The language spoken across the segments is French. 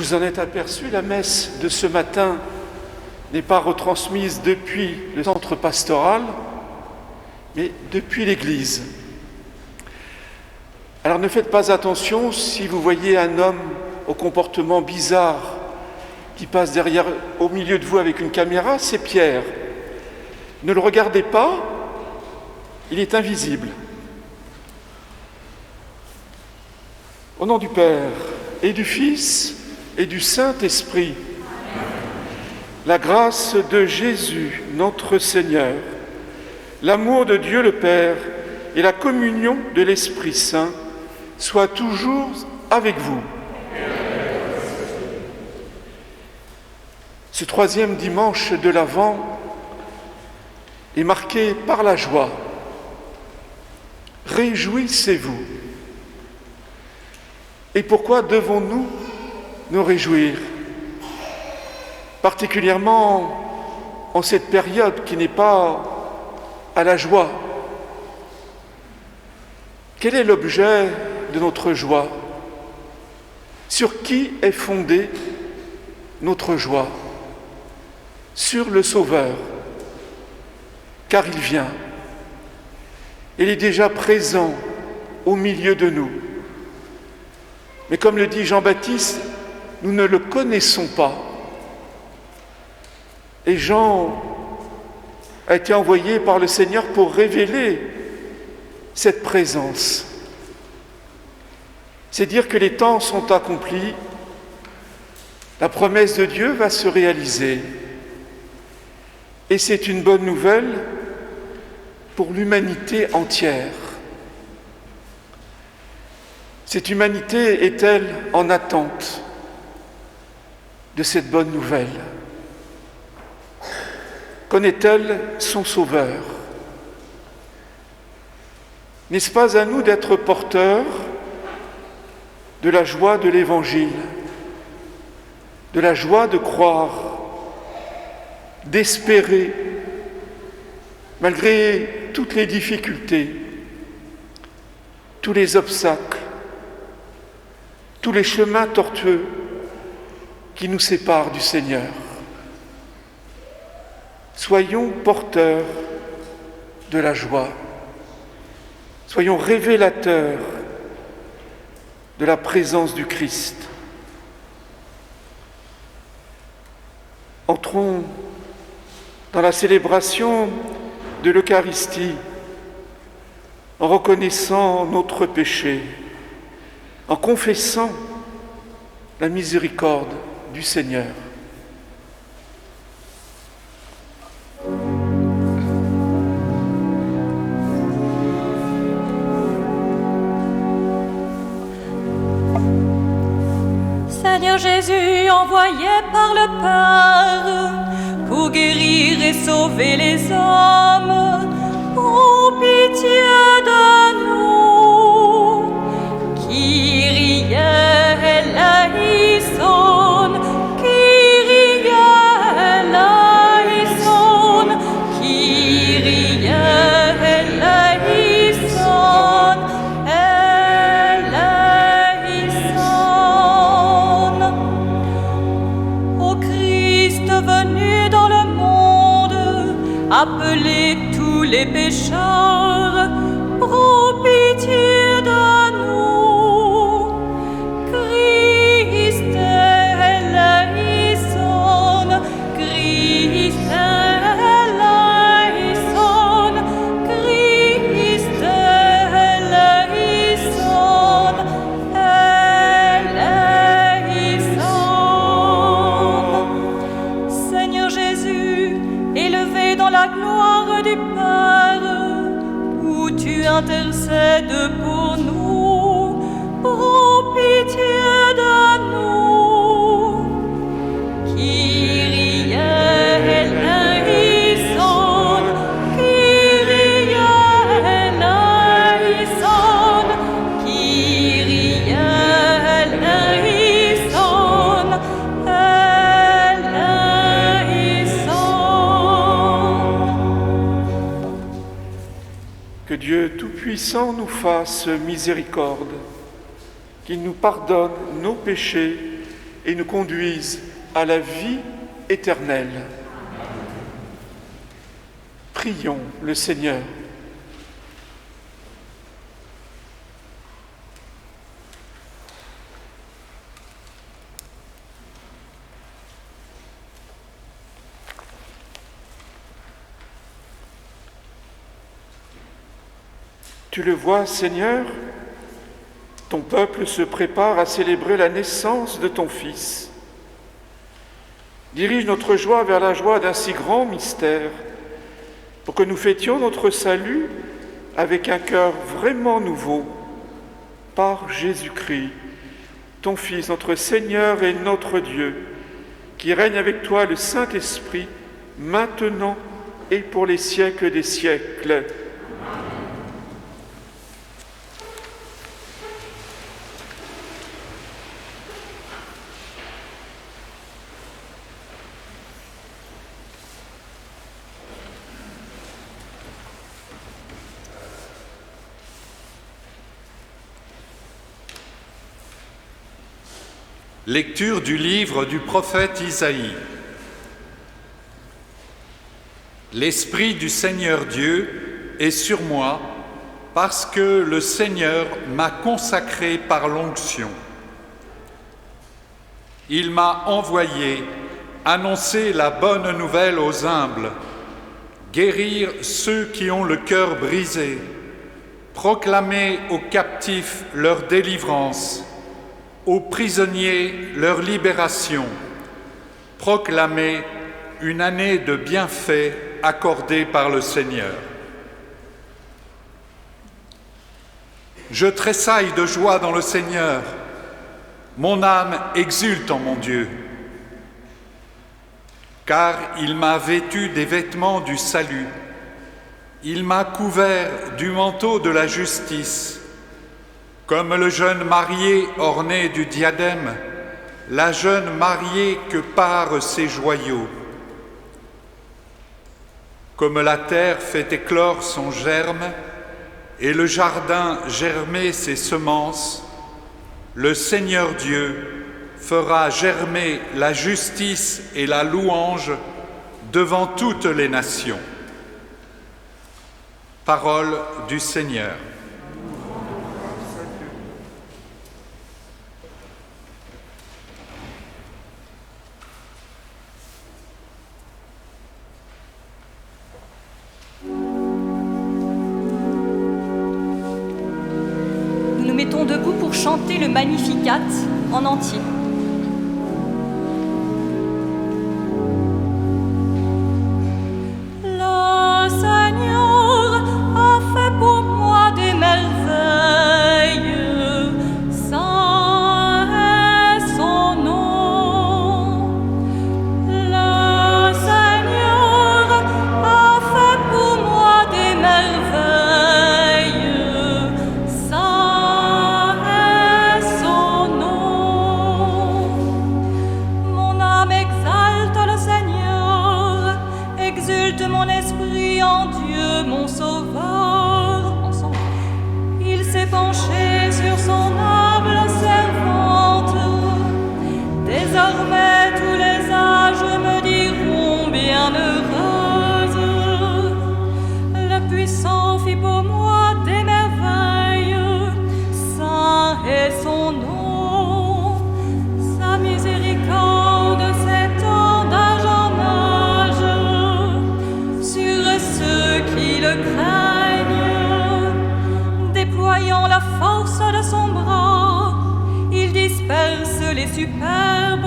vous en êtes aperçu, la messe de ce matin n'est pas retransmise depuis le centre pastoral, mais depuis l'église. Alors ne faites pas attention si vous voyez un homme au comportement bizarre qui passe au milieu de vous avec une caméra, c'est Pierre. Ne le regardez pas, il est invisible. Au nom du Père et du Fils et du Saint-Esprit, la grâce de Jésus, notre Seigneur, l'amour de Dieu le Père et la communion de l'Esprit Saint soient toujours avec vous. Ce troisième dimanche de l'Avent est marqué par la joie. Réjouissez-vous. Et pourquoi devons-nous nous réjouir? Particulièrement en cette période qui n'est pas à la joie. Quel est l'objet de notre joie? Sur qui est fondée notre joie? Sur le Sauveur, car il vient. Il est déjà présent au milieu de nous. Mais comme le dit Jean-Baptiste, nous ne le connaissons pas. Et Jean a été envoyé par le Seigneur pour révéler cette présence. C'est dire que les temps sont accomplis, la promesse de Dieu va se réaliser. Et c'est une bonne nouvelle pour l'humanité entière. Cette humanité est-elle en attente de cette bonne nouvelle? Connaît-elle son Sauveur? N'est-ce pas à nous d'être porteurs de la joie de l'Évangile, de la joie de croire, d'espérer, malgré toutes les difficultés, tous les obstacles, tous les chemins tortueux qui nous séparent du Seigneur. Soyons porteurs de la joie, soyons révélateurs de la présence du Christ. Entrons dans la célébration de l'Eucharistie en reconnaissant notre péché, en confessant la miséricorde du Seigneur. Seigneur Jésus, envoyé par le Père pour guérir et sauver les hommes, prends pitié de nous. Kyrie eleison, Kyrie eleison, Kyrie eleison, eleison. Ô Christ venu dans le monde, appelez tous les pécheurs, prends pitié de nous. Christ eleison, Christ eleison, Christ eleison, eleison. Seigneur Jésus, élevé dans la gloire du Père, où tu intercèdes pour nous, prends pitié de nous. Kyrie eleison, Kyrie eleison, Kyrie eleison, eleison. Que Dieu Tout-Puissant nous fasse miséricorde, qu'il nous pardonne nos péchés et nous conduise à la vie éternelle. Prions le Seigneur. Tu le vois, Seigneur, ton peuple se prépare à célébrer la naissance de ton Fils. Dirige notre joie vers la joie d'un si grand mystère, pour que nous fêtions notre salut avec un cœur vraiment nouveau, par Jésus-Christ, ton Fils, notre Seigneur et notre Dieu, qui règne avec toi le Saint-Esprit, maintenant et pour les siècles des siècles. Lecture du livre du prophète Isaïe. L'Esprit du Seigneur Dieu est sur moi parce que le Seigneur m'a consacré par l'onction. Il m'a envoyé annoncer la bonne nouvelle aux humbles, guérir ceux qui ont le cœur brisé, proclamer aux captifs leur délivrance, aux prisonniers leur libération, proclamer une année de bienfaits accordée par le Seigneur. Je tressaille de joie dans le Seigneur, mon âme exulte en mon Dieu, car il m'a vêtu des vêtements du salut, il m'a couvert du manteau de la justice. Comme le jeune marié orné du diadème, la jeune mariée que parent ses joyaux. Comme la terre fait éclore son germe et le jardin germer ses semences, le Seigneur Dieu fera germer la justice et la louange devant toutes les nations. Parole du Seigneur. Mettons debout pour chanter le Magnificat en entier. Le Seigneur a fait pour moi des merveilles, saint est son nom. Le Seigneur a fait pour moi des merveilles, saint est son nom. Mon âme exalte le Seigneur, exulte mon esprit en Dieu, mon Sauveur. Ensemble. Il s'est penché sur son humble servante. Désormais tous les âges me diront bienheureuse. Le puissant fit pour moi des merveilles, saint est son nom. Sa miséricorde s'étend d'âge en âge sur ceux qui le craignent. Déployant la force de son bras, il disperse les superbes,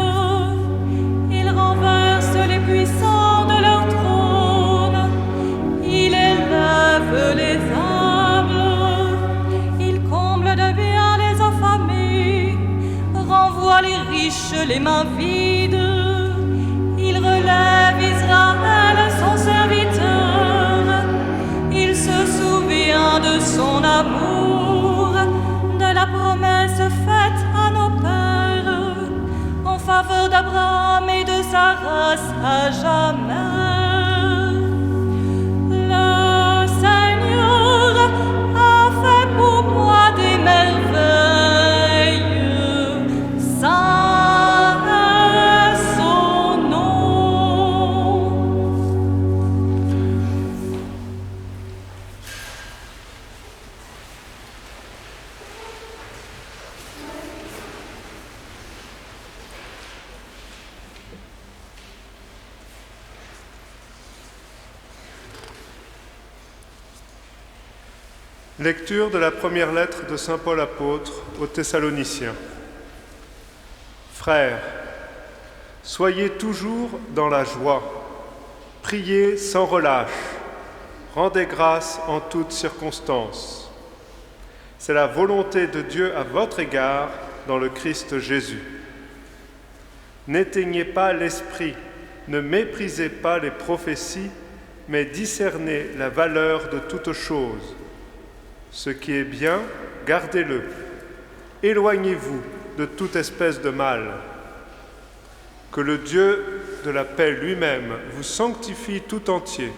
il renverse les puissants de leur trône, il élève les humbles, il comble de bien les affamés, renvoie les riches les mains vides, il relève Israël son serviteur, il se souvient de son amour, de la promesse faite à nos pères, en faveur d'Abraham et de sa race à jamais. Le Seigneur a fait pour moi des merveilles, saint Lecture de la première lettre de saint Paul apôtre aux Thessaloniciens. Frères, soyez toujours dans la joie, priez sans relâche, rendez grâce en toutes circonstances. C'est la volonté de Dieu à votre égard dans le Christ Jésus. N'éteignez pas l'esprit, ne méprisez pas les prophéties, mais discernez la valeur de toutes choses. Ce qui est bien, gardez-le. Éloignez-vous de toute espèce de mal. Que le Dieu de la paix lui-même vous sanctifie tout entier.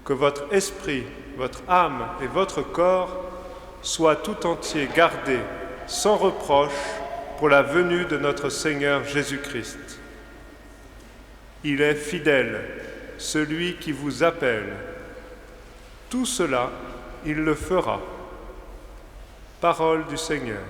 Que votre esprit, votre âme et votre corps soient tout entiers gardés, sans reproche, pour la venue de notre Seigneur Jésus-Christ. Il est fidèle, celui qui vous appelle. Tout cela, il le fera. Parole du Seigneur.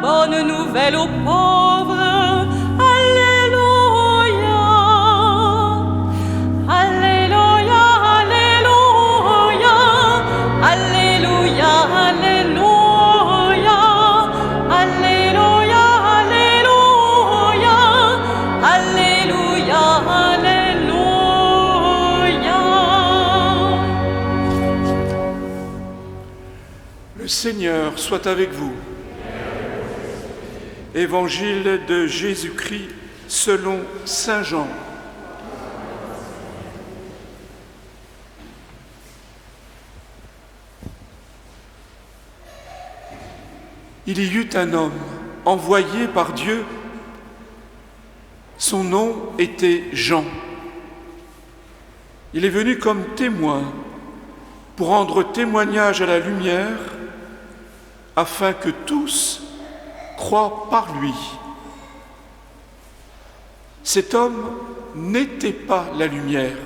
Bonne nouvelle aux pauvres. Alléluia. Alléluia, alléluia. Alléluia, alléluia. Alléluia, alléluia. Alléluia, alléluia. Le Seigneur soit avec vous. Évangile de Jésus-Christ selon saint Jean. Il y eut un homme envoyé par Dieu. Son nom était Jean. Il est venu comme témoin pour rendre témoignage à la lumière, afin que tous croient par lui. Cet homme n'était pas la lumière,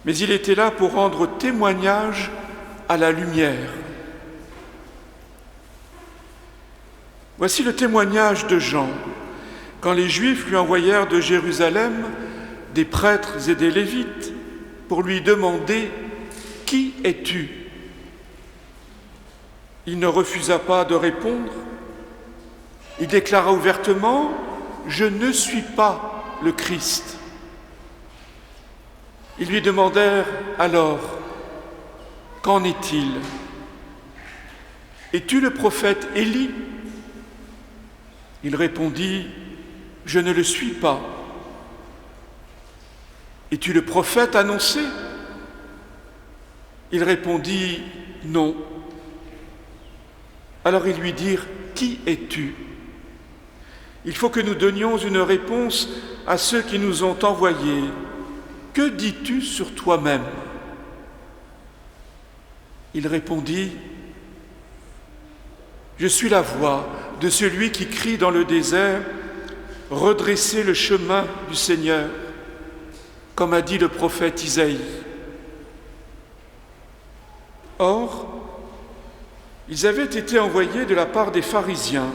mais il était là pour rendre témoignage à la lumière. Voici le témoignage de Jean, quand les Juifs lui envoyèrent de Jérusalem des prêtres et des Lévites pour lui demander « Qui es-tu » Il ne refusa pas de répondre. Il déclara ouvertement « Je ne suis pas le Christ ». Ils lui demandèrent alors « Qu'en est-il ? Es-tu le prophète Élie ?» Il répondit « Je ne le suis pas. » « Es-tu le prophète annoncé ?» Il répondit « Non. » Alors ils lui dirent « Qui es-tu » Il faut que nous donnions une réponse à ceux qui nous ont envoyés. Que dis-tu sur toi-même ? Il répondit « Je suis la voix de celui qui crie dans le désert, redressez le chemin du Seigneur, comme a dit le prophète Isaïe. » Or, ils avaient été envoyés de la part des pharisiens.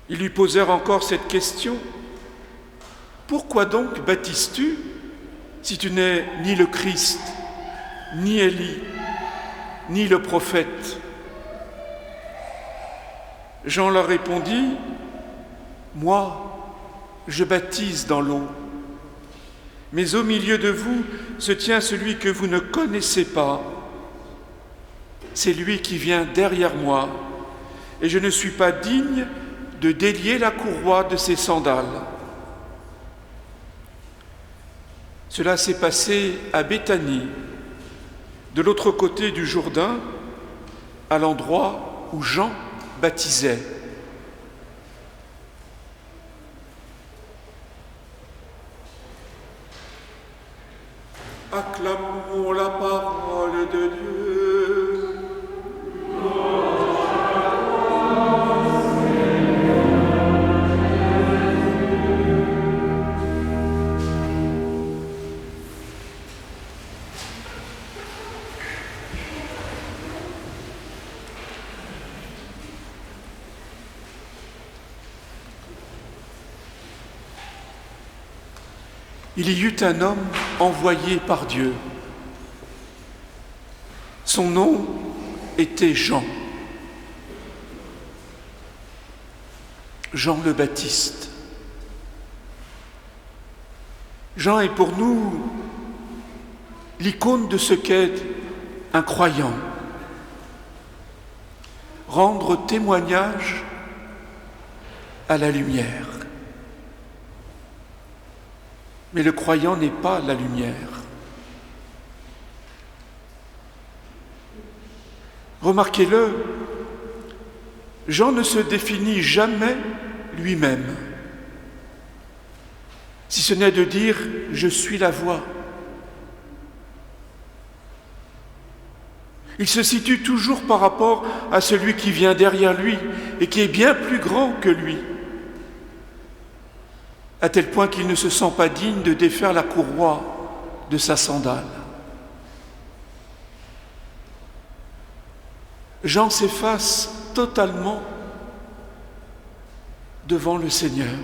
Ils lui posèrent encore cette question. « Pourquoi donc baptises-tu si tu n'es ni le Christ, ni Élie, ni le prophète ?» Jean leur répondit, « Moi, je baptise dans l'eau, mais au milieu de vous se tient celui que vous ne connaissez pas. C'est lui qui vient derrière moi, et je ne suis pas digne de délier la courroie de ses sandales. » Cela s'est passé à Béthanie, de l'autre côté du Jourdain, à l'endroit où Jean baptisait. Acclamons la parole de Dieu. Il y eut un homme envoyé par Dieu. Son nom était Jean. Jean le Baptiste. Jean est pour nous l'icône de ce qu'est un croyant. Rendre témoignage à la lumière. Mais le croyant n'est pas la lumière. Remarquez-le, Jean ne se définit jamais lui-même, si ce n'est de dire « je suis la voie ». Il se situe toujours par rapport à celui qui vient derrière lui et qui est bien plus grand que lui, à tel point qu'il ne se sent pas digne de défaire la courroie de sa sandale. Jean s'efface totalement devant le Seigneur,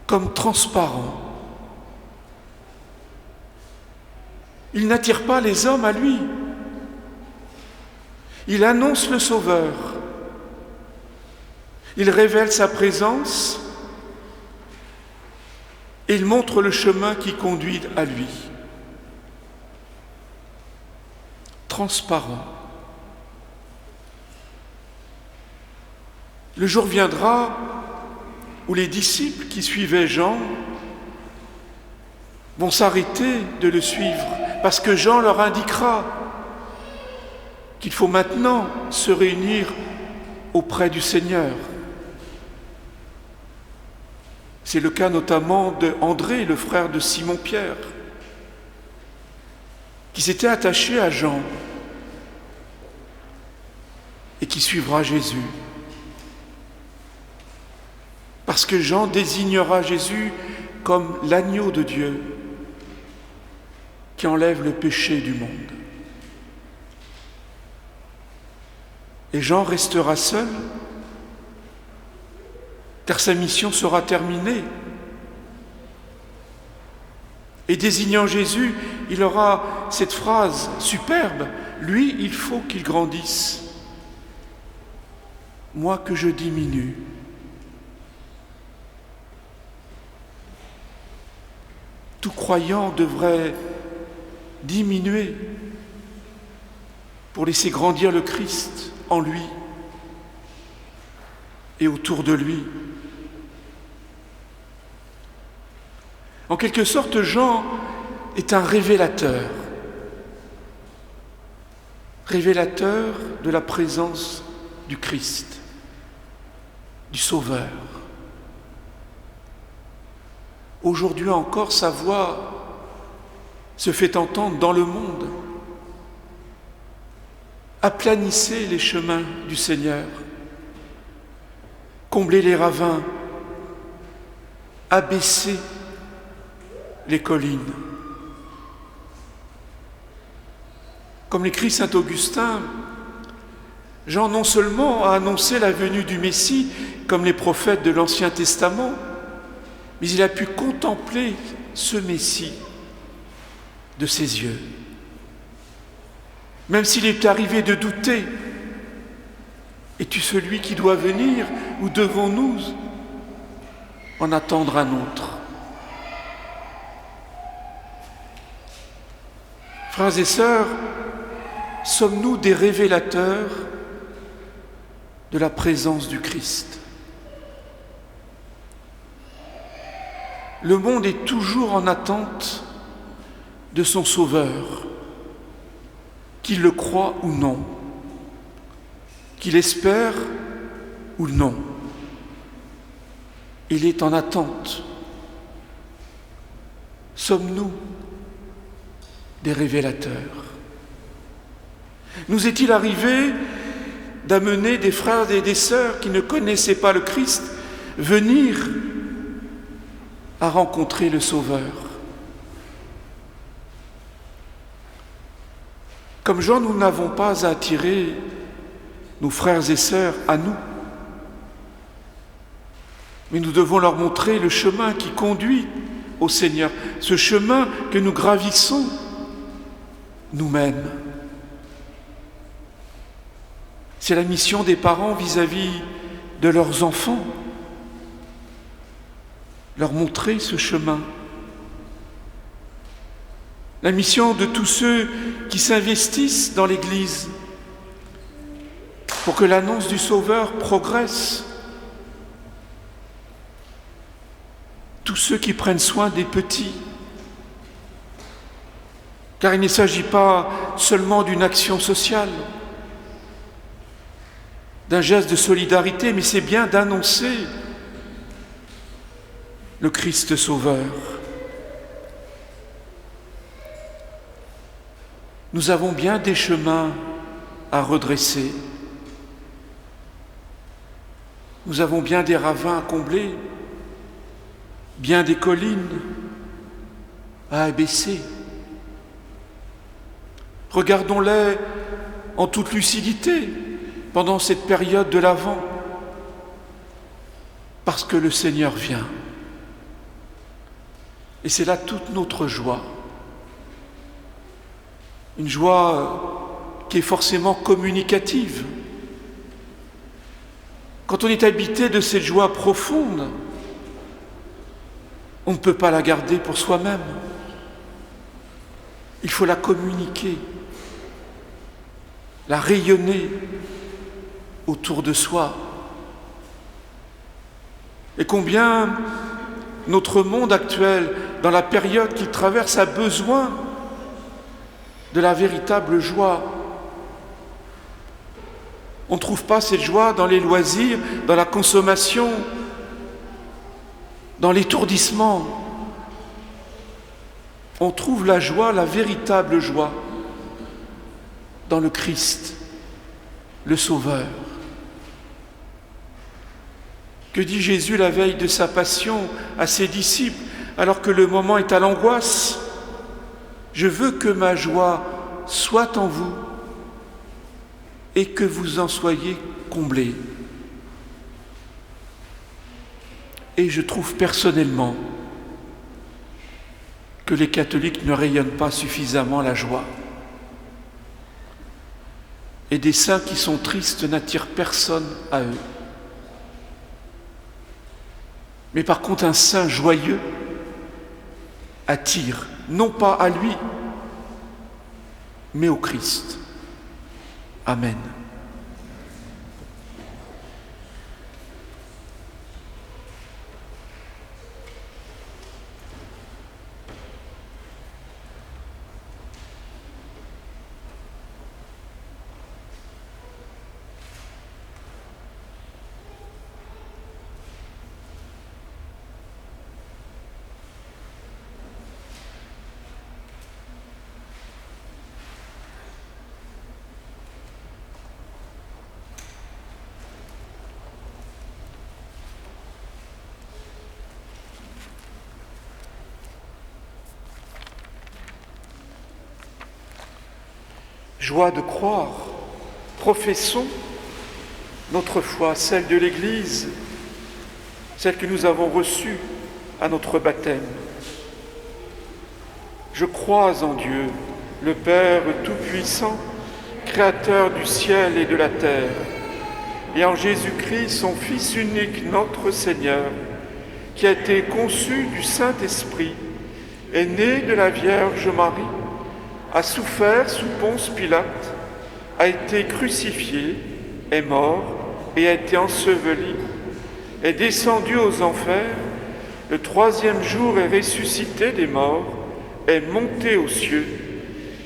comme transparent. Il n'attire pas les hommes à lui. Il annonce le Sauveur. Il révèle sa présence et il montre le chemin qui conduit à lui. Transparent. Le jour viendra où les disciples qui suivaient Jean vont s'arrêter de le suivre parce que Jean leur indiquera qu'il faut maintenant se réunir auprès du Seigneur. C'est le cas notamment d'André, le frère de Simon-Pierre, qui s'était attaché à Jean et qui suivra Jésus. Parce que Jean désignera Jésus comme l'agneau de Dieu qui enlève le péché du monde. Et Jean restera seul, car sa mission sera terminée. Et désignant Jésus, il aura cette phrase superbe, « Lui, il faut qu'il grandisse, moi que je diminue ». Tout croyant devrait diminuer pour laisser grandir le Christ en lui et autour de lui. En quelque sorte, Jean est un révélateur de la présence du Christ, du Sauveur. Aujourd'hui encore, sa voix se fait entendre dans le monde. Aplanissez les chemins du Seigneur, comblez les ravins, abaissez les collines. Comme l'écrit saint Augustin, Jean non seulement a annoncé la venue du Messie comme les prophètes de l'Ancien Testament, mais il a pu contempler ce Messie de ses yeux. Même s'il est arrivé de douter, Es-tu celui qui doit venir ou devons-nous en attendre un autre? Frères et sœurs, sommes-nous des révélateurs de la présence du Christ? Le monde est toujours en attente de son Sauveur, qu'il le croit ou non, qu'il espère ou non. Il est en attente. Sommes-nous des révélateurs? Nous est-il arrivé d'amener des frères et des sœurs qui ne connaissaient pas le Christ venir à rencontrer le Sauveur? Comme Jean, nous n'avons pas à attirer nos frères et sœurs à nous, mais nous devons leur montrer le chemin qui conduit au Seigneur, ce chemin que nous gravissons nous-mêmes. C'est la mission des parents vis-à-vis de leurs enfants, leur montrer ce chemin. La mission de tous ceux qui s'investissent dans l'Église pour que l'annonce du Sauveur progresse. Tous ceux qui prennent soin des petits, car il ne s'agit pas seulement d'une action sociale, d'un geste de solidarité, mais c'est bien d'annoncer le Christ Sauveur. Nous avons bien des chemins à redresser. Nous avons bien des ravins à combler, bien des collines à abaisser. Regardons-les en toute lucidité pendant cette période de l'Avent, parce que le Seigneur vient. Et c'est là toute notre joie. Une joie qui est forcément communicative. Quand on est habité de cette joie profonde, on ne peut pas la garder pour soi-même. Il faut la communiquer, la rayonner autour de soi. Et combien notre monde actuel, dans la période qu'il traverse, a besoin de la véritable joie. On ne trouve pas cette joie dans les loisirs, dans la consommation, dans l'étourdissement. On trouve la joie, la véritable joie, dans le Christ, le Sauveur. Que dit Jésus la veille de sa passion à ses disciples, alors que le moment est à l'angoisse? Je veux que ma joie soit en vous et que vous en soyez comblés. Et je trouve personnellement que les catholiques ne rayonnent pas suffisamment la joie. Et des saints qui sont tristes n'attirent personne à eux. Mais par contre, un saint joyeux attire, non pas à lui, mais au Christ. Amen. Joie de croire, professons notre foi, celle de l'Église, celle que nous avons reçue à notre baptême. Je crois en Dieu, le Père Tout-Puissant, Créateur du ciel et de la terre, et en Jésus-Christ, son Fils unique, notre Seigneur, qui a été conçu du Saint-Esprit, est né de la Vierge Marie, a souffert sous Ponce Pilate, a été crucifié, est mort et a été enseveli, est descendu aux enfers, le troisième jour est ressuscité des morts, est monté aux cieux,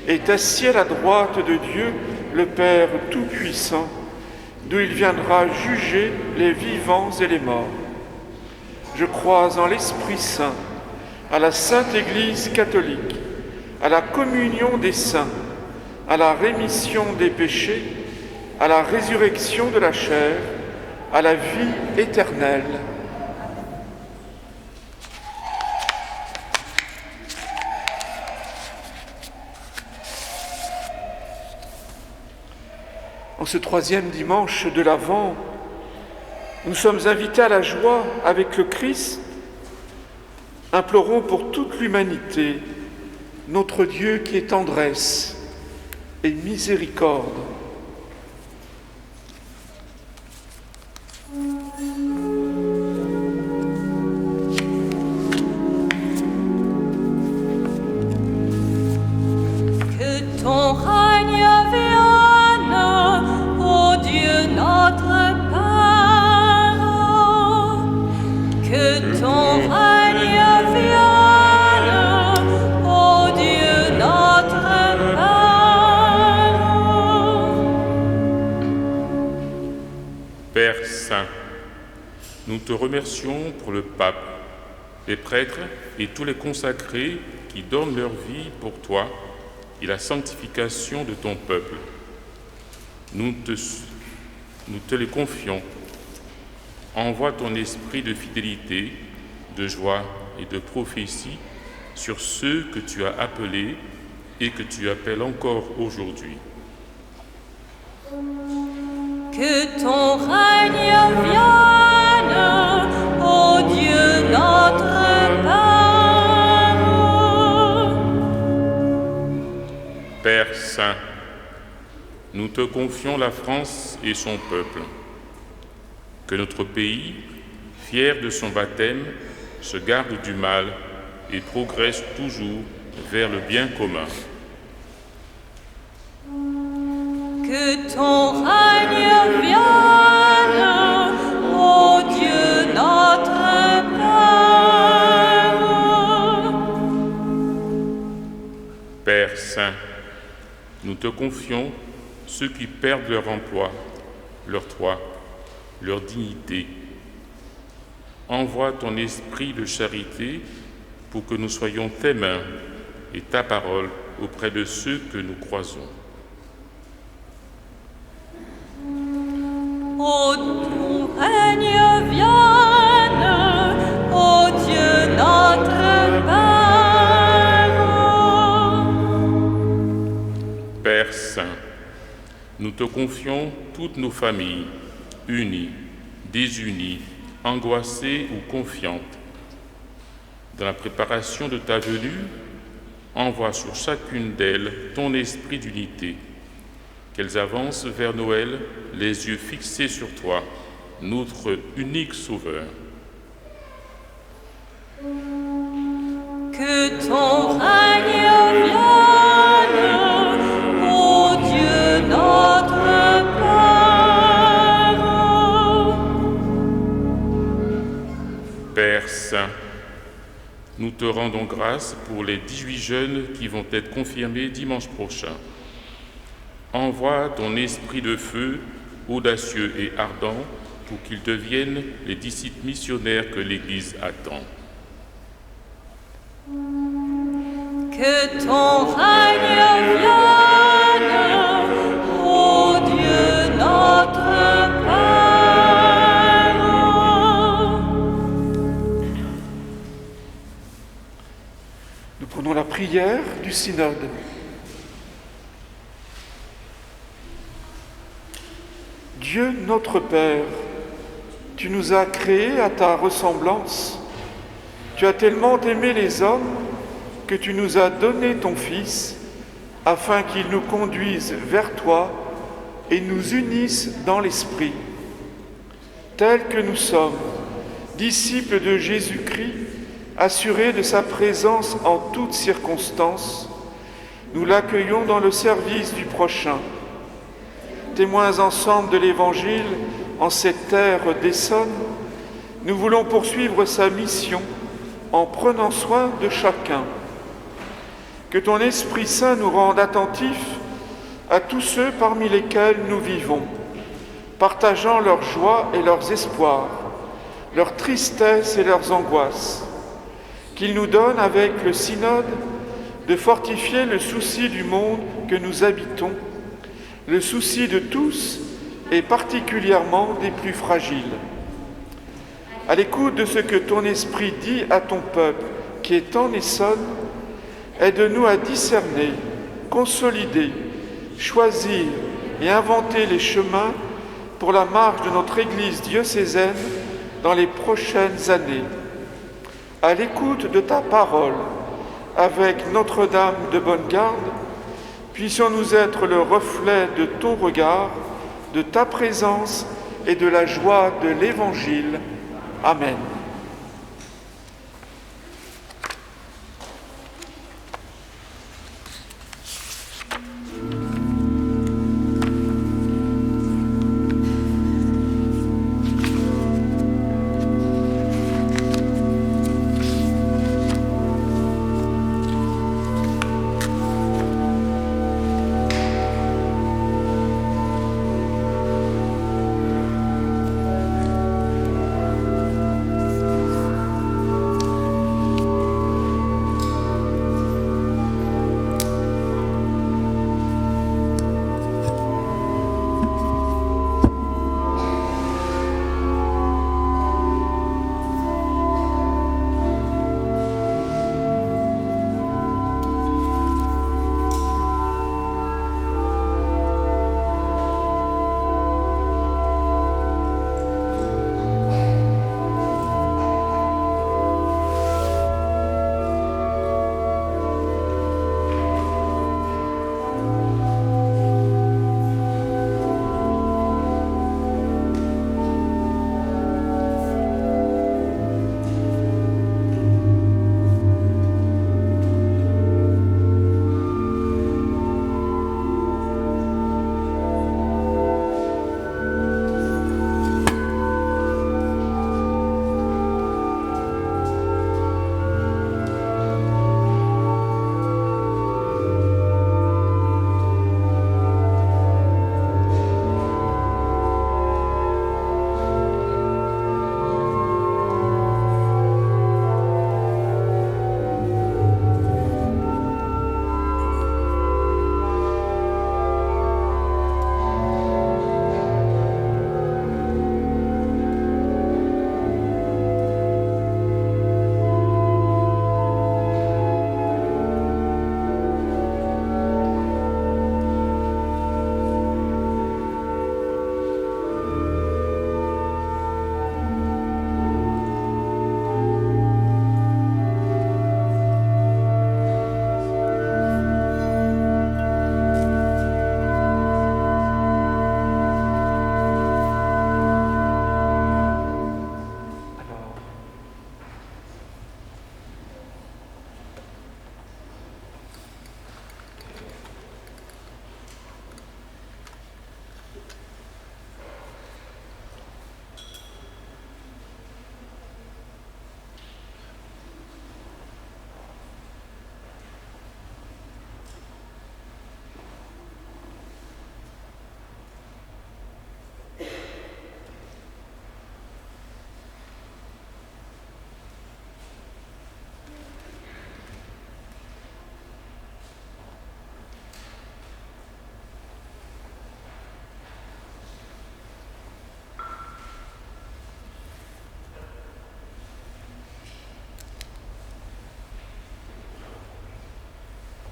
est assis à la droite de Dieu, le Père Tout-Puissant, d'où il viendra juger les vivants et les morts. Je crois en l'Esprit Saint, à la Sainte Église catholique, à la communion des saints, à la rémission des péchés, à la résurrection de la chair, à la vie éternelle. En ce troisième dimanche de l'Avent, nous sommes invités à la joie avec le Christ. Implorons pour toute l'humanité notre Dieu qui est tendresse et miséricorde. Que ton règne vienne, ô Dieu notre Père, que ton règne vienne, ô Dieu notre Père. Père Saint, nous te remercions pour le pape, les prêtres et tous les consacrés qui donnent leur vie pour toi et la sanctification de ton peuple. Nous te les confions. Envoie ton esprit de fidélité, de joie et de prophétie sur ceux que tu as appelés et que tu appelles encore aujourd'hui. Que ton règne vienne, ô Dieu notre Père. Père Saint, nous te confions la France et son peuple. Que notre pays, fier de son baptême, se garde du mal et progresse toujours vers le bien commun. Que ton règne vienne, ô Dieu notre Père. Père Saint, nous te confions ceux qui perdent leur emploi, leur toit, leur dignité. Envoie ton esprit de charité pour que nous soyons tes mains et ta parole auprès de ceux que nous croisons. Ô ton règne vienne, ô Dieu notre Père. Père Saint, nous te confions toutes nos familles, unies, désunies, angoissées ou confiantes. Dans la préparation de ta venue, envoie sur chacune d'elles ton esprit d'unité, qu'elles avancent vers Noël, les yeux fixés sur toi, notre unique Sauveur. Que ton règne vienne, ô Dieu notre Père. Père Saint, nous te rendons grâce pour les 18 jeunes qui vont être confirmés dimanche prochain. Envoie ton esprit de feu, audacieux et ardent, pour qu'ils deviennent les disciples missionnaires que l'Église attend. Que ton règne vienne, ô Dieu notre Père. Nous prenons la prière du synode. Dieu notre Père, tu nous as créés à ta ressemblance. Tu as tellement aimé les hommes que tu nous as donné ton Fils, afin qu'il nous conduise vers toi et nous unisse dans l'Esprit. tels que nous sommes, disciples de Jésus-Christ, assurés de sa présence en toutes circonstances, nous l'accueillons dans le service du prochain. Témoins ensemble de l'Évangile en cette terre d'Essonne, nous voulons poursuivre sa mission en prenant soin de chacun. Que ton Esprit Saint nous rende attentifs à tous ceux parmi lesquels nous vivons, partageant leurs joies et leurs espoirs, leurs tristesses et leurs angoisses. Qu'il nous donne avec le synode de fortifier le souci du monde que nous habitons, le souci de tous et particulièrement des plus fragiles. À l'écoute de ce que ton Esprit dit à ton peuple qui est en Essonne, aide-nous à discerner, consolider, choisir et inventer les chemins pour la marche de notre Église diocésaine dans les prochaines années. À l'écoute de ta parole, avec Notre-Dame de Bonne-Garde, puissions-nous être le reflet de ton regard, de ta présence et de la joie de l'Évangile. Amen.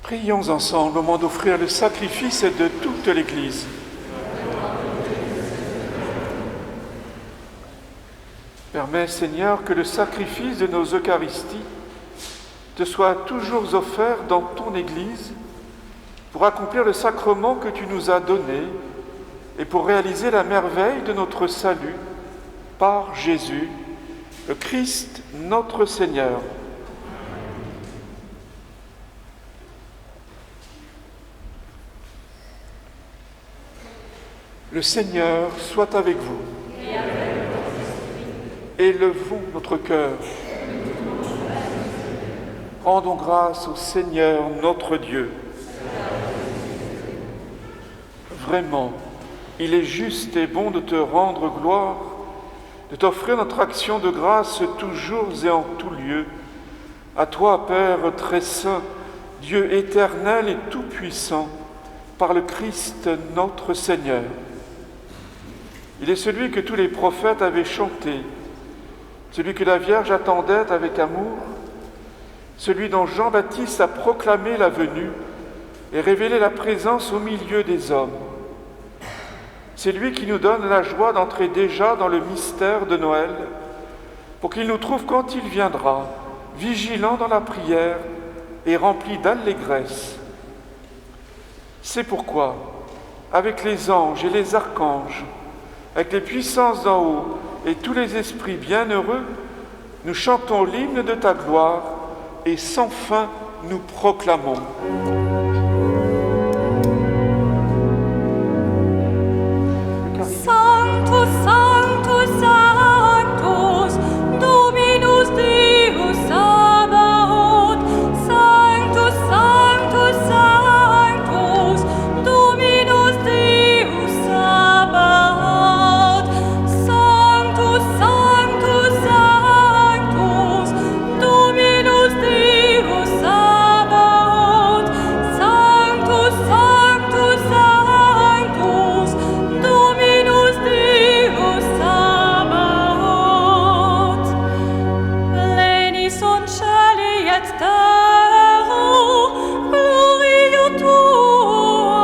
Prions ensemble au moment d'offrir le sacrifice de toute l'Église. Permets, Seigneur, que le sacrifice de nos Eucharisties te soit toujours offert dans ton Église pour accomplir le sacrement que tu nous as donné et pour réaliser la merveille de notre salut par Jésus, le Christ notre Seigneur. Le Seigneur soit avec vous. Élevons notre cœur. Rendons grâce au Seigneur notre Dieu. Vraiment, il est juste et bon de te rendre gloire, de t'offrir notre action de grâce toujours et en tout lieu. À toi, Père très saint, Dieu éternel et tout-puissant, par le Christ notre Seigneur. Il est celui que tous les prophètes avaient chanté, celui que la Vierge attendait avec amour, celui dont Jean-Baptiste a proclamé la venue et révélé la présence au milieu des hommes. C'est lui qui nous donne la joie d'entrer déjà dans le mystère de Noël, pour qu'il nous trouve quand il viendra, vigilants dans la prière et remplis d'allégresse. C'est pourquoi, avec les anges et les archanges, avec les puissances d'en haut et tous les esprits bienheureux, nous chantons l'hymne de ta gloire et sans fin nous proclamons. Sanctus, Sanctus, Sanctus, Dominus Deus Sabaoth. Sanctus, Sanctus, Sanctus, Dominus Deus Sabaoth. Sanctus, Sanctus, Sanctus, Dominus Deus Sabaoth. Sanctus, Sanctus, Sanctus, Dominus Deus Sabaoth. Pleni sunt caeli et terra, gloria tua.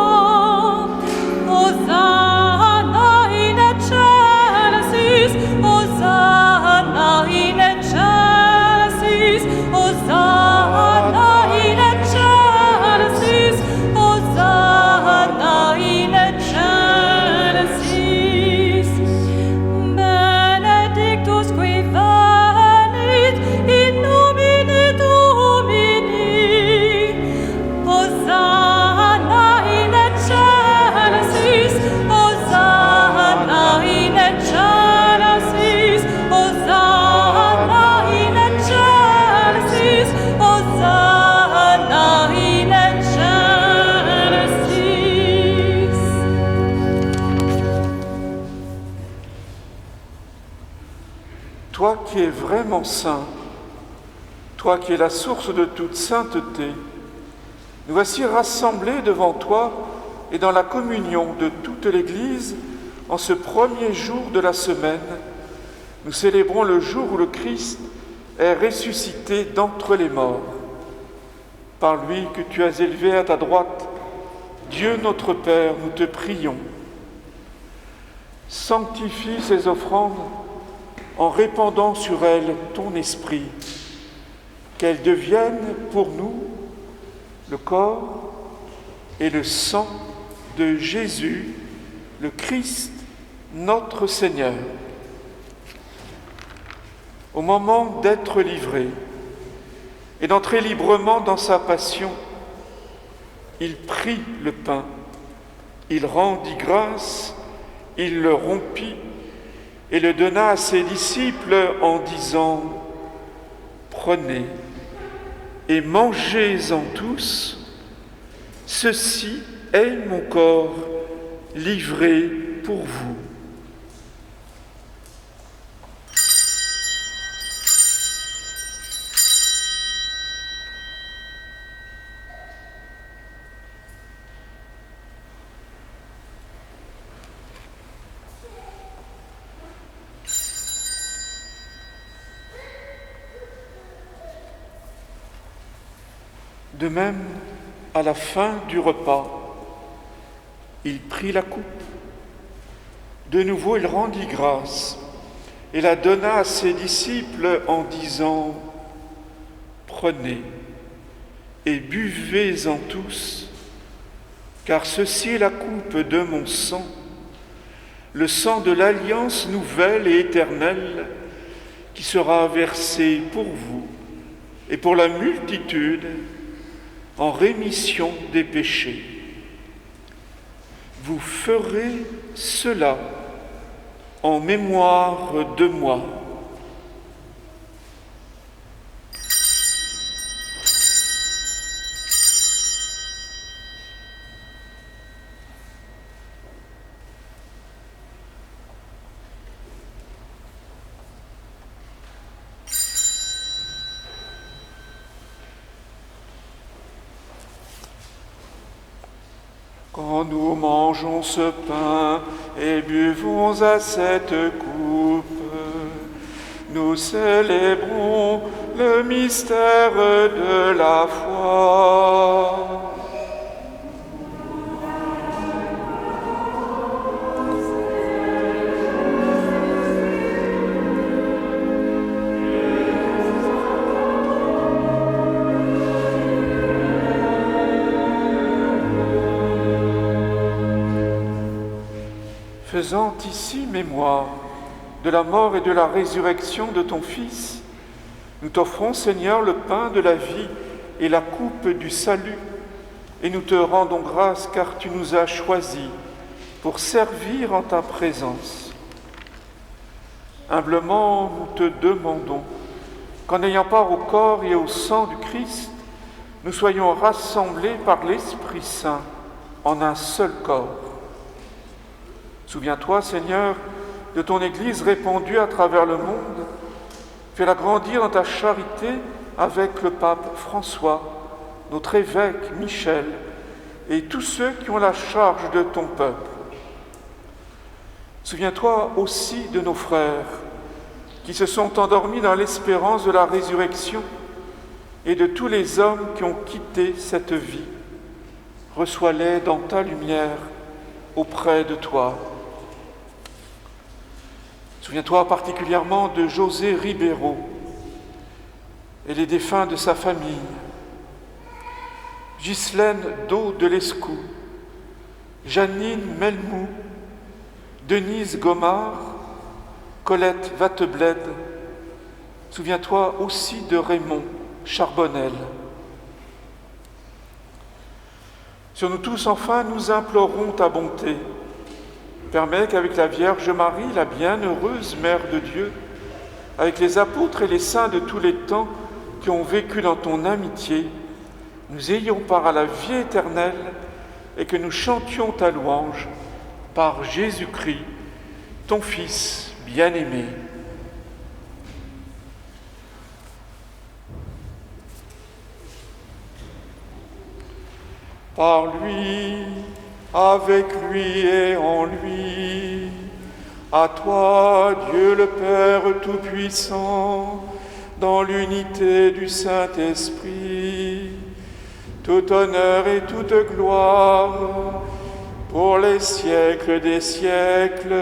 Hosanna in excelsis, Hosanna in excelsis, Hosanna in excelsis, Hosanna in excelsis. Benedictus qui venit in nomine Domini. Hosanna in excelsis, Hosanna in excelsis, Hosanna in excelsis, Hosanna in excelsis. Toi qui es vraiment saint, toi qui es la source de toute sainteté, nous voici rassemblés devant toi et dans la communion de toute l'Église en ce premier jour de la semaine. Nous célébrons le jour où le Christ est ressuscité d'entre les morts. Par lui que tu as élevé à ta droite, Dieu notre Père, nous te prions. Sanctifie ces offrandes en répandant sur elles ton esprit, qu'elles deviennent pour nous le corps et le sang de Jésus, le Christ, notre Seigneur. Au moment d'être livré et d'entrer librement dans sa passion, il prit le pain, il rendit grâce, il le rompit et le donna à ses disciples en disant : « Prenez et mangez-en tous, ceci est mon corps livré pour vous. » De même, à la fin du repas, il prit la coupe. De nouveau, il rendit grâce et la donna à ses disciples en disant : « Prenez et buvez-en tous, car ceci est la coupe de mon sang, le sang de l'alliance nouvelle et éternelle qui sera versé pour vous et pour la multitude en rémission des péchés. Vous ferez cela en mémoire de moi. Quand nous mangeons ce pain et buvons à cette coupe, nous célébrons le mystère de la foi. Faisant ici mémoire de la mort et de la résurrection de ton Fils, nous t'offrons, Seigneur, le pain de la vie et la coupe du salut, et nous te rendons grâce car tu nous as choisis pour servir en ta présence. Humblement, nous te demandons qu'en ayant part au corps et au sang du Christ, nous soyons rassemblés par l'Esprit Saint en un seul corps. Souviens-toi, Seigneur, de ton Église répandue à travers le monde. Fais-la grandir dans ta charité avec le pape François, notre évêque Michel et tous ceux qui ont la charge de ton peuple. Souviens-toi aussi de nos frères qui se sont endormis dans l'espérance de la résurrection et de tous les hommes qui ont quitté cette vie. Reçois-les dans ta lumière auprès de toi. Souviens-toi particulièrement de José Ribeiro et les défunts de sa famille, Ghislaine Do de Lescou, Janine Melmou, Denise Gomard, Colette Vattebled. Souviens-toi aussi de Raymond Charbonnel. Sur nous tous, enfin, nous implorons ta bonté. Permets qu'avec la Vierge Marie, la bienheureuse Mère de Dieu, avec les apôtres et les saints de tous les temps qui ont vécu dans ton amitié, nous ayons part à la vie éternelle et que nous chantions ta louange par Jésus-Christ, ton Fils bien-aimé. Par lui, avec lui et en lui, à toi, Dieu le Père Tout-Puissant, dans l'unité du Saint-Esprit, tout honneur et toute gloire, pour les siècles des siècles.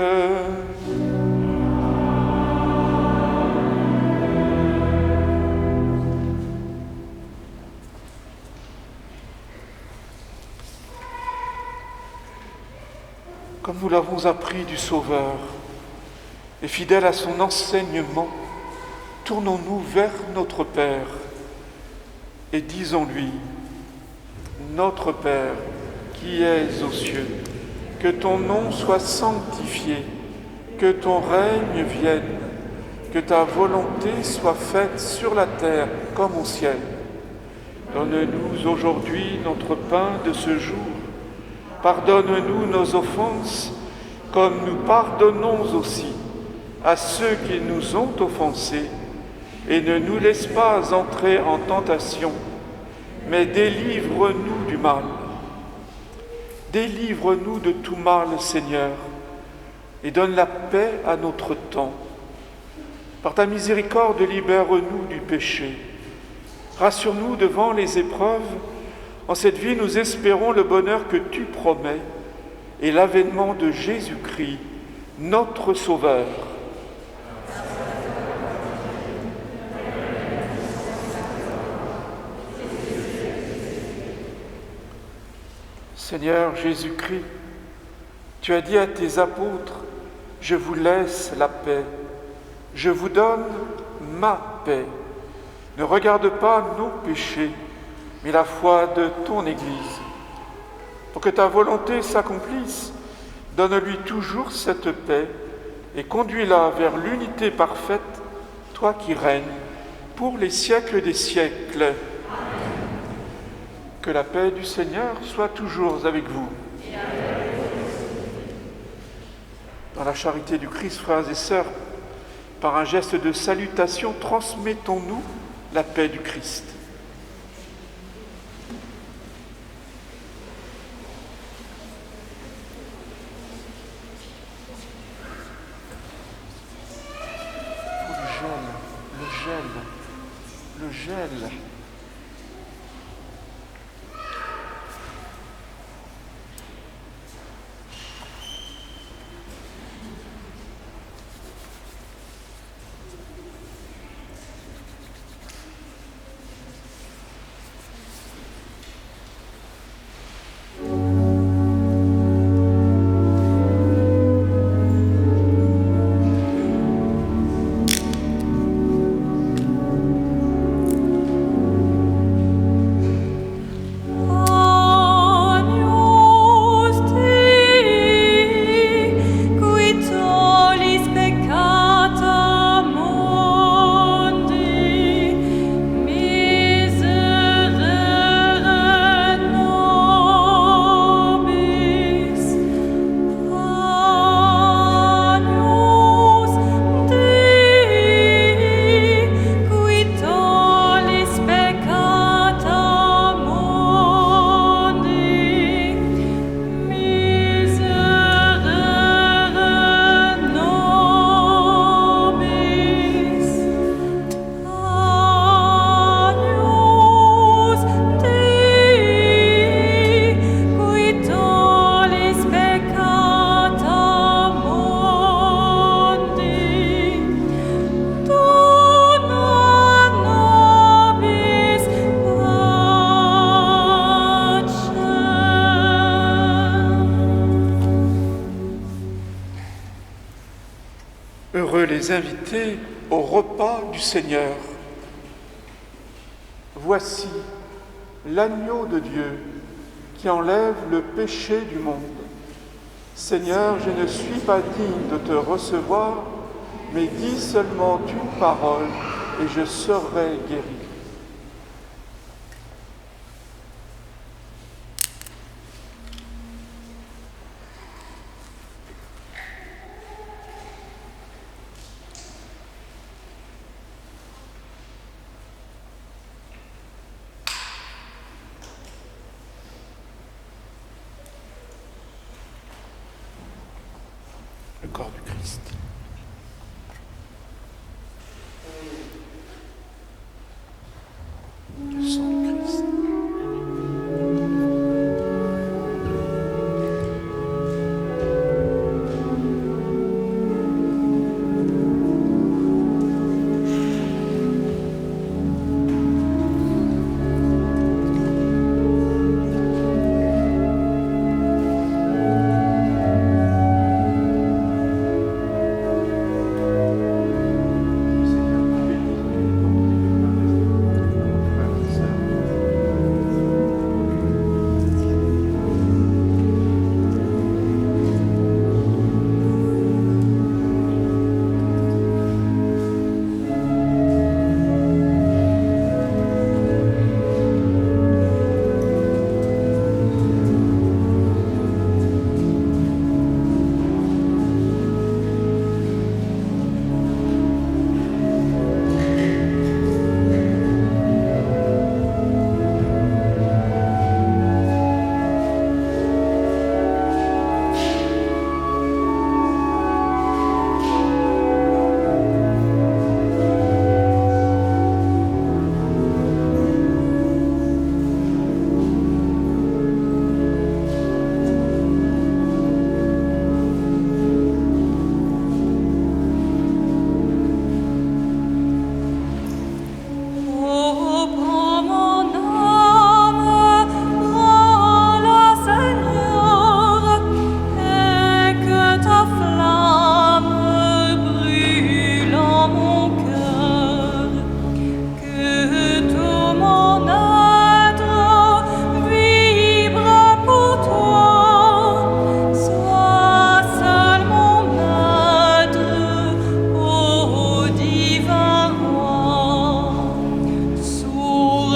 Comme nous l'avons appris du Sauveur, et fidèle à son enseignement, tournons-nous vers notre Père et disons-lui: Notre Père, qui es aux cieux, que ton nom soit sanctifié, que ton règne vienne, que ta volonté soit faite sur la terre comme au ciel. Donne-nous aujourd'hui notre pain de ce jour. Pardonne-nous nos offenses, comme nous pardonnons aussi à ceux qui nous ont offensés, et ne nous laisse pas entrer en tentation, mais délivre-nous du mal. Délivre-nous de tout mal, Seigneur, et donne la paix à notre temps. Par ta miséricorde, libère-nous du péché. Rassure-nous devant les épreuves. En cette vie, nous espérons le bonheur que tu promets et l'avènement de Jésus-Christ, notre Sauveur. Seigneur Jésus-Christ, tu as dit à tes apôtres je vous laisse la paix, je vous donne ma paix. Ne regarde pas nos péchés, mais la foi de ton Église. Pour que ta volonté s'accomplisse, donne-lui toujours cette paix et conduis-la vers l'unité parfaite, toi qui règnes pour les siècles des siècles. Amen. Que la paix du Seigneur soit toujours avec vous. Dans la charité du Christ, frères et sœurs, par un geste de salutation, transmettons-nous la paix du Christ. Le gel. Heureux les invités au repas du Seigneur. Voici l'agneau de Dieu qui enlève le péché du monde. Seigneur, je ne suis pas digne de te recevoir, mais dis seulement une parole et je serai guéri. Le corps du Christ.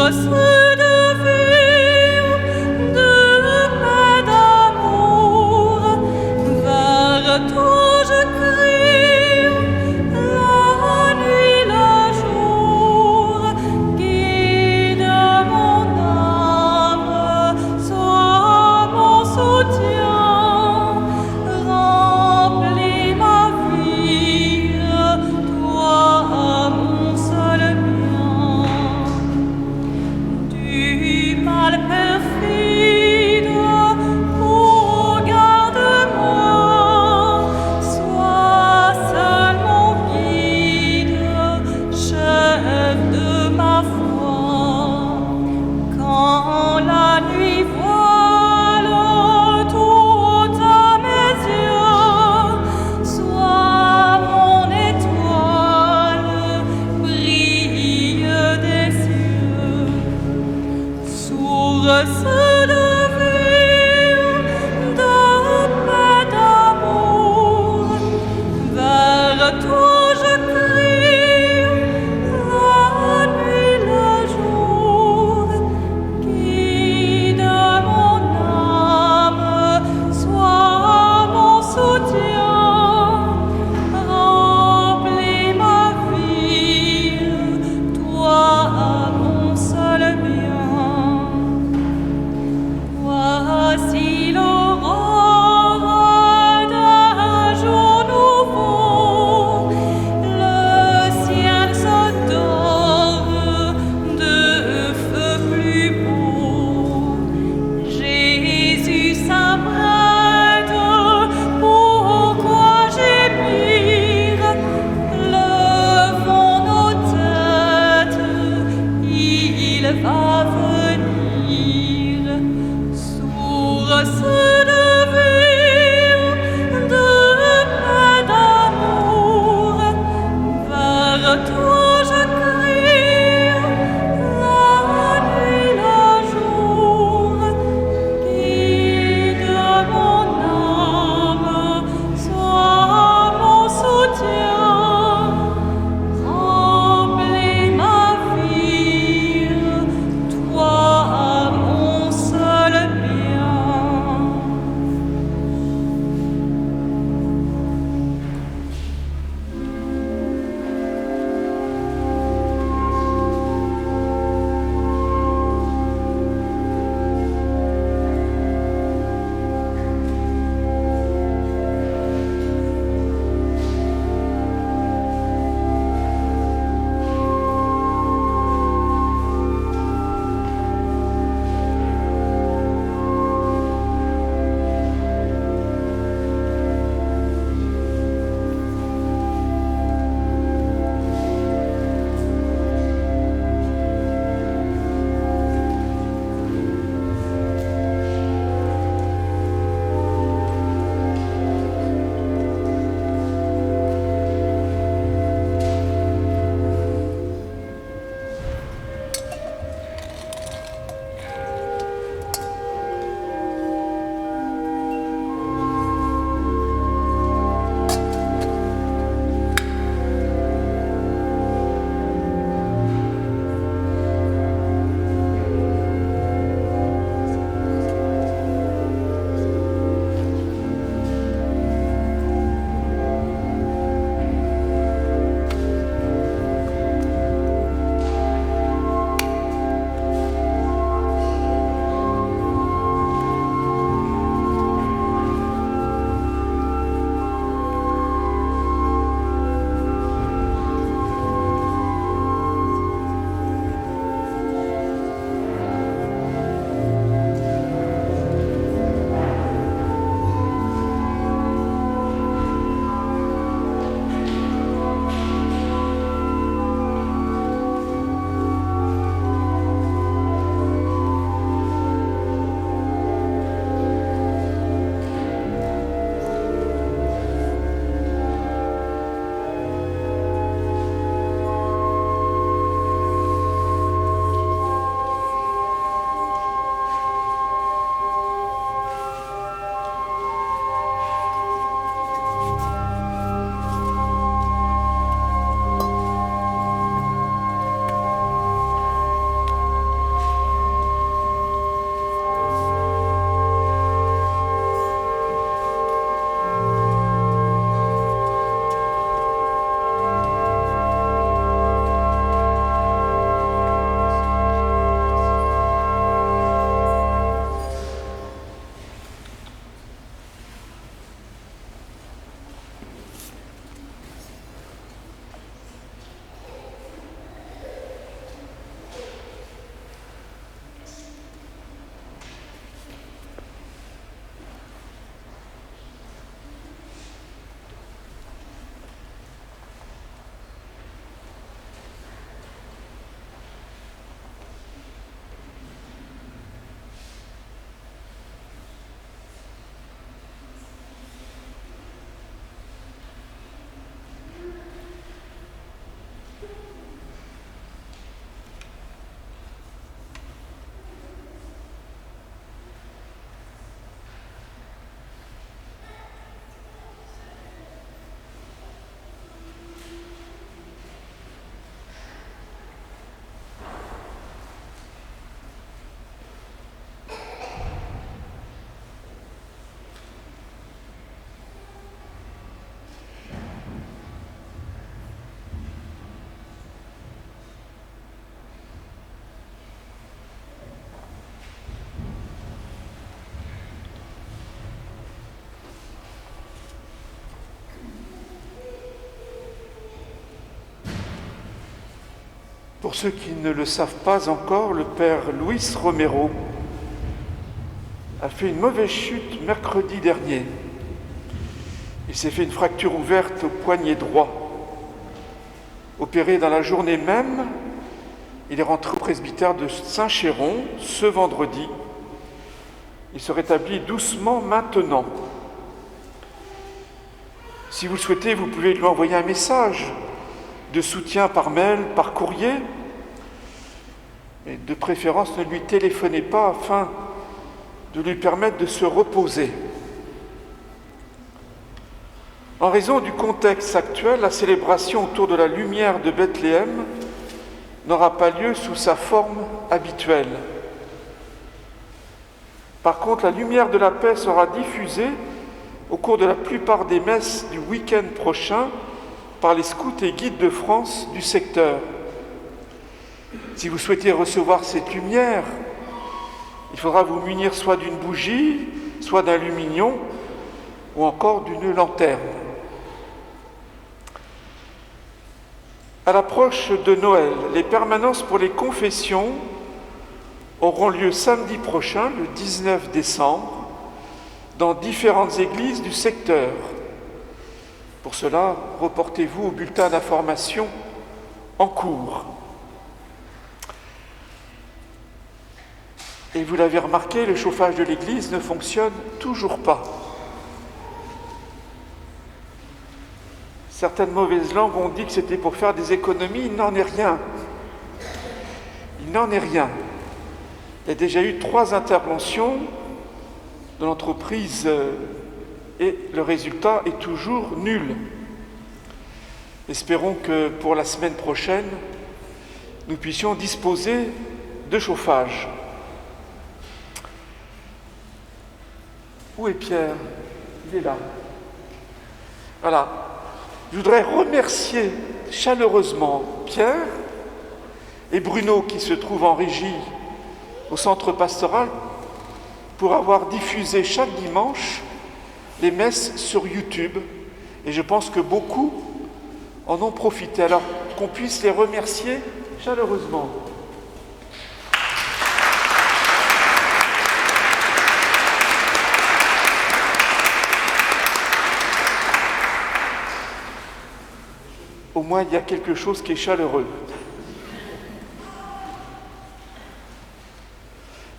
Du Pour ceux qui ne le savent pas encore, le père Luis Romero a fait une mauvaise chute mercredi dernier. Il s'est fait une fracture ouverte au poignet droit. Opéré dans la journée même, il est rentré au presbytère de Saint-Chéron ce vendredi. Il se rétablit doucement maintenant. Si vous le souhaitez, vous pouvez lui envoyer un message de soutien par mail, par courrier. Mais de préférence, ne lui téléphonez pas afin de lui permettre de se reposer. En raison du contexte actuel, la célébration autour de la lumière de Bethléem n'aura pas lieu sous sa forme habituelle. Par contre, la lumière de la paix sera diffusée au cours de la plupart des messes du week-end prochain par les scouts et guides de France du secteur. Si vous souhaitez recevoir cette lumière, il faudra vous munir soit d'une bougie, soit d'un lumignon, ou encore d'une lanterne. À l'approche de Noël, les permanences pour les confessions auront lieu samedi prochain, le 19 décembre, dans différentes églises du secteur. Pour cela, reportez-vous au bulletin d'information en cours. Et vous l'avez remarqué, le chauffage de l'église ne fonctionne toujours pas. Certaines mauvaises langues ont dit que c'était pour faire des économies. Il n'en est rien. Il n'en est rien. Il y a déjà eu 3 interventions de l'entreprise et le résultat est toujours nul. Espérons que pour la semaine prochaine, nous puissions disposer de chauffage. Où est Pierre? Il est là. Voilà. Je voudrais remercier chaleureusement Pierre et Bruno qui se trouvent en régie au centre pastoral pour avoir diffusé chaque dimanche les messes sur YouTube. Et je pense que beaucoup en ont profité. Alors qu'on puisse les remercier chaleureusement. Au moins, il y a quelque chose qui est chaleureux.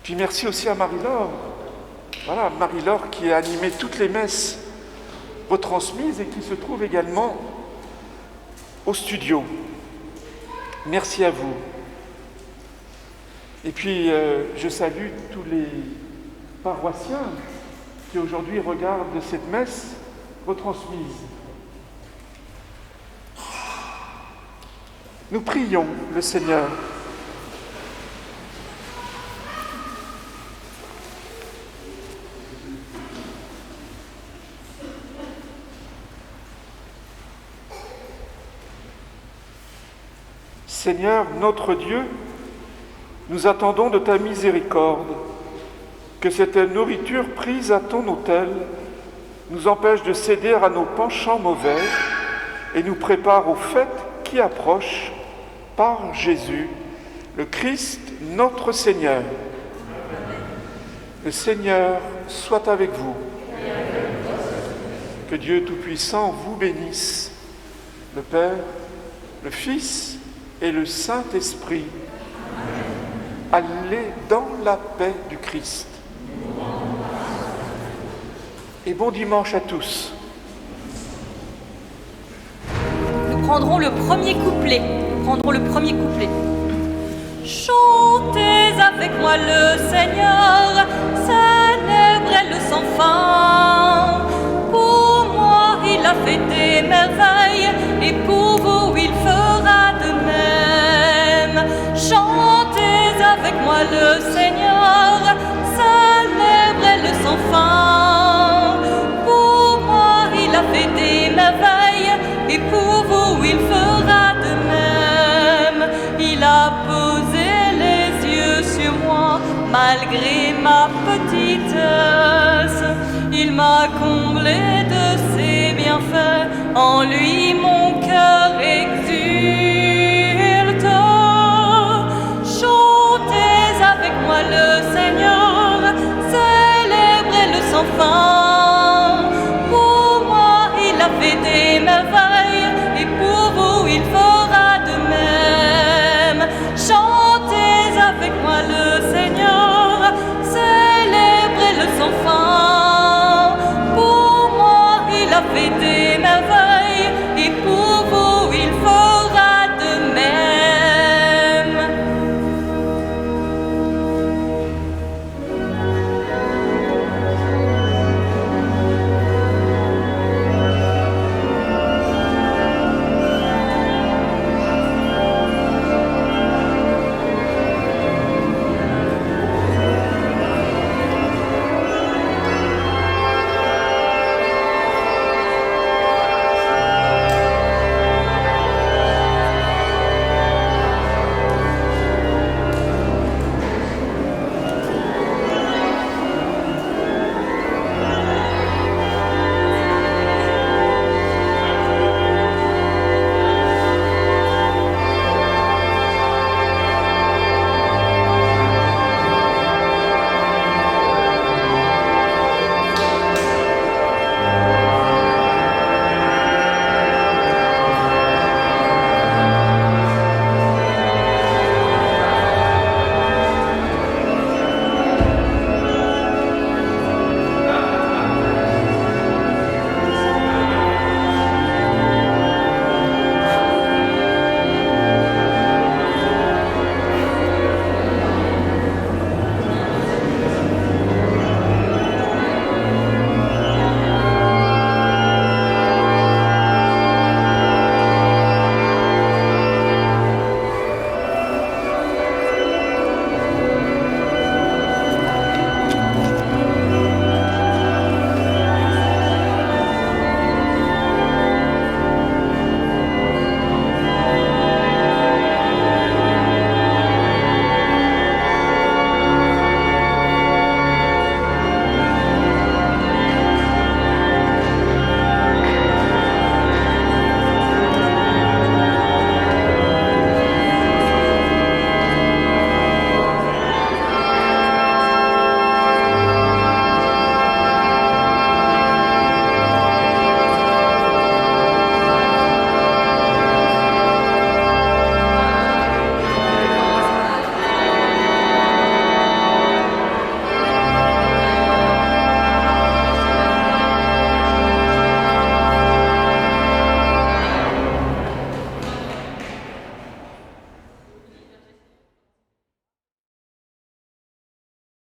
Puis merci aussi à Marie-Laure. Voilà, Marie-Laure qui a animé toutes les messes retransmises et qui se trouve également au studio. Merci à vous. Et puis, je salue tous les paroissiens qui aujourd'hui regardent cette messe retransmise. Nous prions le Seigneur. Seigneur, notre Dieu, nous attendons de ta miséricorde, que cette nourriture prise à ton autel nous empêche de céder à nos penchants mauvais et nous prépare aux fêtes qui approchent par Jésus, le Christ, notre Seigneur. Le Seigneur soit avec vous. Que Dieu Tout-Puissant vous bénisse, le Père, le Fils et le Saint-Esprit. Allez dans la paix du Christ. Et bon dimanche à tous. Nous prendrons le premier couplet. Chantez avec moi le Seigneur, célébrez-le sans fin. Pour moi, il a fait des merveilles, et pour vous, il fera de même. Chantez avec moi le Seigneur, célébrez-le sans fin. Pour moi, il a fait des merveilles, et pour vous, il fera de même. Il a posé les yeux sur moi, malgré ma petitesse. Il m'a comblé de ses bienfaits, en lui mon cœur